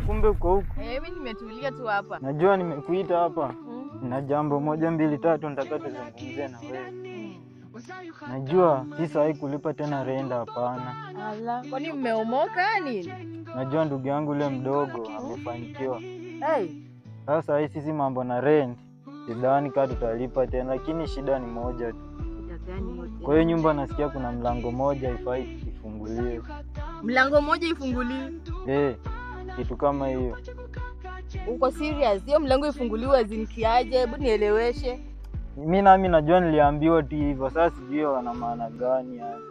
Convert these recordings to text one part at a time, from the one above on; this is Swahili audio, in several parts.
kumbe uko huko. Mimi nimetulia tu hapa. Najua nimekuita hapa. Na jambo moja mbili tatu nataka tuzungumzie na wewe. Najua sasa haikulipa tena rent hapana. Ala, kwani mmeomoka nini? Najua ndugu yangu yule mdogo amefanikiwa. Hey. Sasa hii sisi mambo na rent sidhani kama tutalipa tena, lakini shida ni moja tu. Shida gani moja? Kwa hiyo nyumba nasikia kuna mlango moja ifai ifunguliwe. Mlango moja ifunguliwe? Kitu kama hiyo. Uko serious? Hiyo mlango ifunguliwe zinkiaje? Hebu nieleweshe. Mimi nami najua niliambiwa tu hivyo, sasa sijui wana maana gani yani.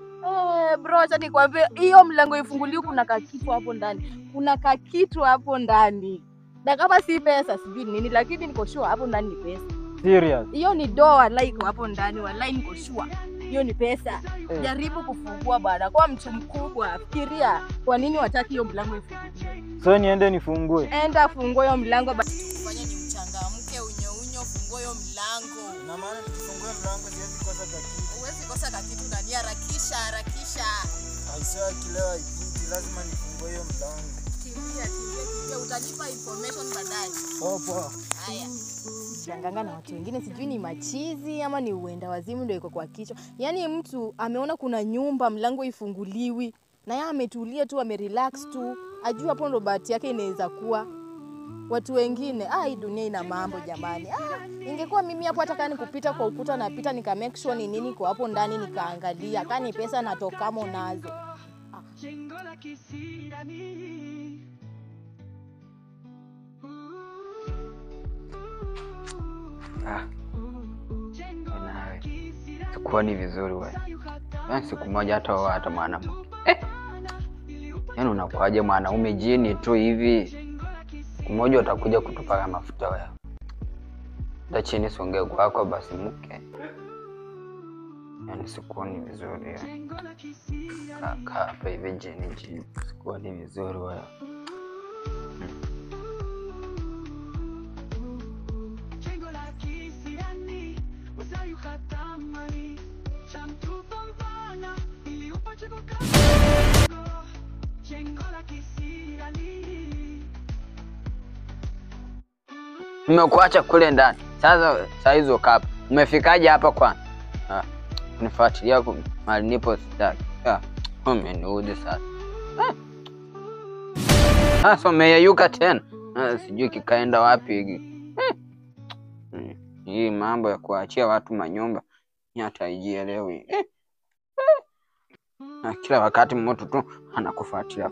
Bro, acha nikwambie hiyo mlango ifunguliwe kuna kakitu hapo ndani. Kuna kakitu hapo ndani. Na kama si pesa sijui nini, lakini niko sure hapo ndani ni pesa. Serious? Hiyo ni doa like hapo ndani, wallahi niko sure. Hiyo ni pesa. Jaribu kufungua bwana. Kwa mtu mkubwa, fikiria kwa nini wataki hiyo mlango ifunguliwe. So niende nifungue? Enda fungua hiyo mlango basi. Fanya ni mchangamke unyo fungua hiyo mlango. Na maana nikifungua mlango siwezi kosa kakitu. Huwezi kosa kakitu ndani, harakisha. Aisha kilewa ikiti lazima nifungue hiyo mlango. Kimbia, utalipa information baadaye. Poa. Haya. Janganga na watu wengine sijui ni machizi ama ni uenda wazimu ndio iko kwa kichwa. Yaani mtu ameona kuna nyumba mlango ifunguliwi na yeye ametulia tu, amerelax tu. Ajua hapo ndo bahati yake inaweza kuwa. Watu wengine, hii dunia ina mambo jamani. Ingekuwa mimi hapo hata kama nikupita kwa ukuta napita nika make sure ni nini kwa hapo ndani nikaangalia. Kama ni pesa natokamo nazo. Nawe sikuwa ni vizuri wewe. Yaani siku moja hata mwanamke. Yaani unakuaje mwanaume jini tu hivi? Siku moja utakuja kutupaka mafuta wewe. Nda chini songe kwako basi mke. Yaani sikuwa ni vizuri wewe. Kaka hapa hivi jini. Sikuwa ni vizuri wewe. Nimekuacha kule ndani. Sasa hizo kapa. Umefikaje hapa kwanza? Unifuatilia kwa mahali nipo sitaki. Umeniudhi sasa. Sasa umeyeyuka tena. Sijui kikaenda wapi hiki. Hii mambo ya kuachia watu manyumba ni hata haijielewi. Na kila wakati mtu tu anakufuatilia.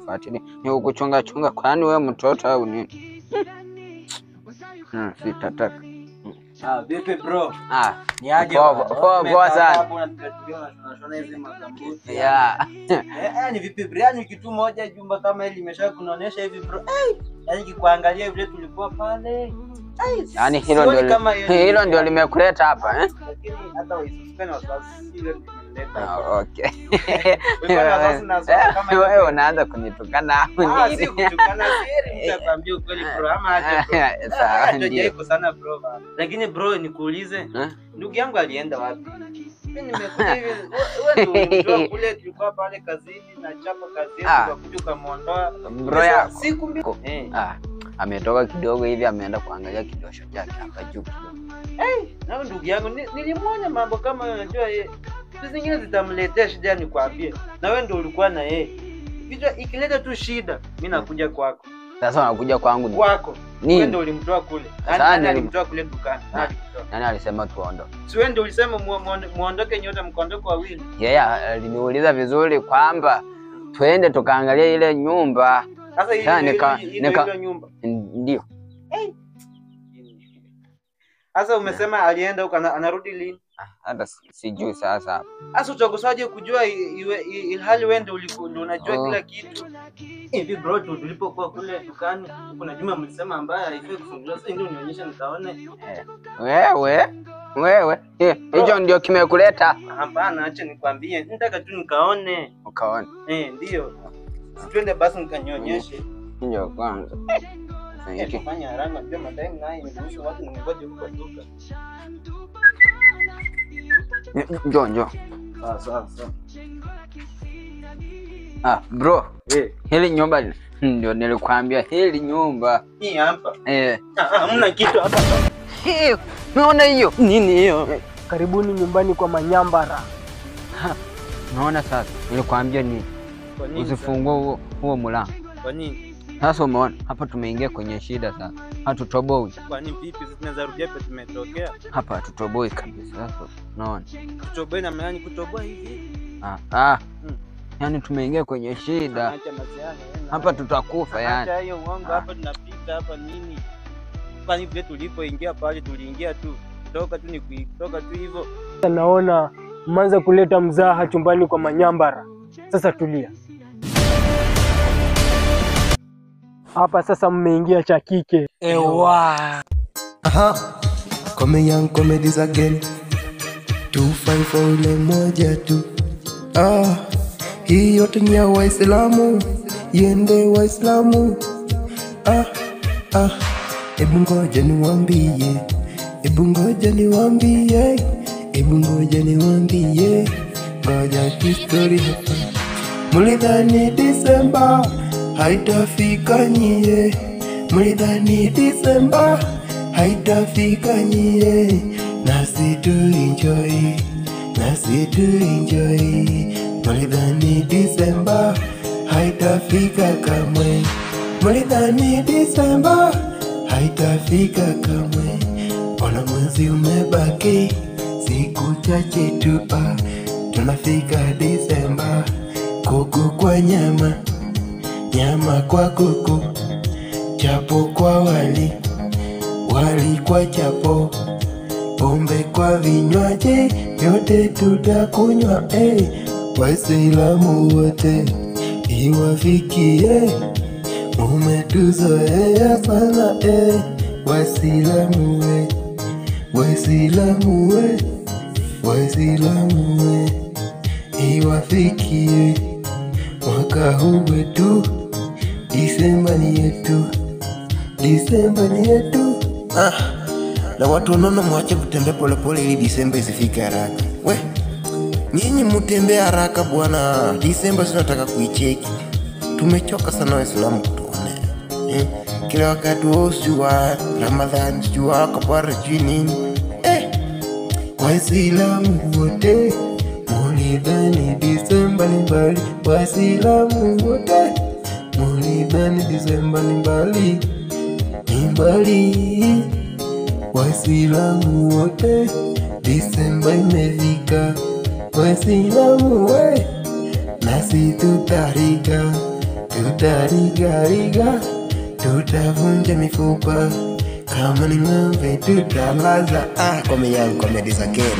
Ni ukuchunga kwani wewe mtoto au nini? Sitataka. Vipi bro? Ni aje? Poa sana. Hapo unashona hizo magambuti. Ni vipi bro? Ni kitu moja jumba kama hili limesha kunaonesha hivi bro. Yaani kikuangalia vile tulikuwa pale. Yaani hilo ndio limekuleta hapa Lakini hata usipende wasiwasi ile nimeleta. Okay. Wewe unaanza kunitukana hapo nini? Si kutukana siri, nitakwambia ukweli bro ama aje. Sawa ndio. Iko sana bro. Lakini bro nikuulize, ndugu yangu alienda wapi? Mimi nimekuja hivi, wewe ndio kule tulikuwa pale kazini na chapa kazi yetu kuja kumuondoa bro yako. Siku mbili. Ametoka kidogo hivi ameenda kuangalia kidosho chake hapa juu. Na ndugu yangu nilimwona mambo kama unajua yeye. Vitu zingine zitamletea shida nikwambie. Na wewe ndio ulikuwa na yeye. Vitu ikileta tu shida, mimi nakuja kwako. Sasa unakuja kwangu ni kwako. Wewe ndio ulimtoa kule. Nani alimtoa kule dukani? Nani alisema tuondoke? Si wewe ndio ulisema muondoke nyote mkondoke wawili. Yeye aliniuliza vizuri kwamba twende tukaangalia ile nyumba. Sasa ile nyumba. Ndio. Sasa umesema alienda huko anarudi lini? Hata sijui sasa. Sasa utakosaje kujua ilhali wewe ndio unajua kila kitu? Hivi bro tulipokuwa kule dukani kuna Juma mlisema ambaye haifai kufunguliwa. Sasa ndio unionyesha nikaone. Wewe. Hicho ndio kimekuleta? Hapana, acha nikwambie. Nataka tu nikaone. Ukaone? Ndio. Twende basi nikanyonyeshe. Ndio kwanza. Fanya haraka ndio madai naye niruhusu watu ningoje huko duka. Njoo. Sawa. Bro. Hili nyumba Ndio nilikwambia hili nyumba. Hii hapa. Hamna kitu hapa. Unaona hiyo? Nini hiyo? Karibuni nyumbani kwa Manyambara. Unaona sasa? Nilikwambia nini? Usifungue huo mlango. Kwa nini? Sasa umeona hapa tumeingia kwenye shida sasa. Hatutoboi. Kwa nini vipi sisi tunaweza rudia hapa tumetokea? Hapa hatutoboi kabisa sasa. Unaona? Tutoboi na maana kutoboa hivi. Yaani tumeingia kwenye shida. Hapa tutakufa yani. Acha hiyo uongo hapa tunapita hapa nini? Kwa nini vile tulipoingia pale tuliingia tu. Toka tu ni kutoka tu hivyo. Naona mwanza kuleta mzaha chumbani kwa Manyambara. Sasa tulia. Hapa sasa mmeingia cha kike. Ewa. Come young comedies again. 254 ile moja tu. Hii yote ni ya Waislamu. Yende Waislamu. Ebu ngoja niwaambie. Ngoja history hapa. Mulidhani Disemba haitafika nyie. Nasi tu enjoy. Mulidhani Disemba haitafika kamwe. Ona mwezi umebaki siku chache tu, tunafika Disemba. Kuku kwa nyama, nyama kwa kuku, chapo kwa wali, wali kwa chapo, pombe kwa vinywaji, yote tutakunywa. Waislamu wote iwafikie, umetuzoea sana. Waislamu we iwafikie, mwaka huu wetu. Disemba ni yetu. Na watu wanaona mwache kutembea polepole ili Disemba isifike haraka. Nyinyi mutembea haraka bwana. Disemba tunataka kuicheki. Tumechoka sana Waislamu kutuonea. Kila wakati wa Ramadhani sijua kapara nini. Waislamu wote mulidhani Disemba ni mbali. Waislamu wote mulidhani Disemba ni mbali. Waislamu wote Disemba imefika. Waislamu we, nasi tutariga, tutavunja mifupa. Kama ni ng'ombe tutalaza. Come young comedies again.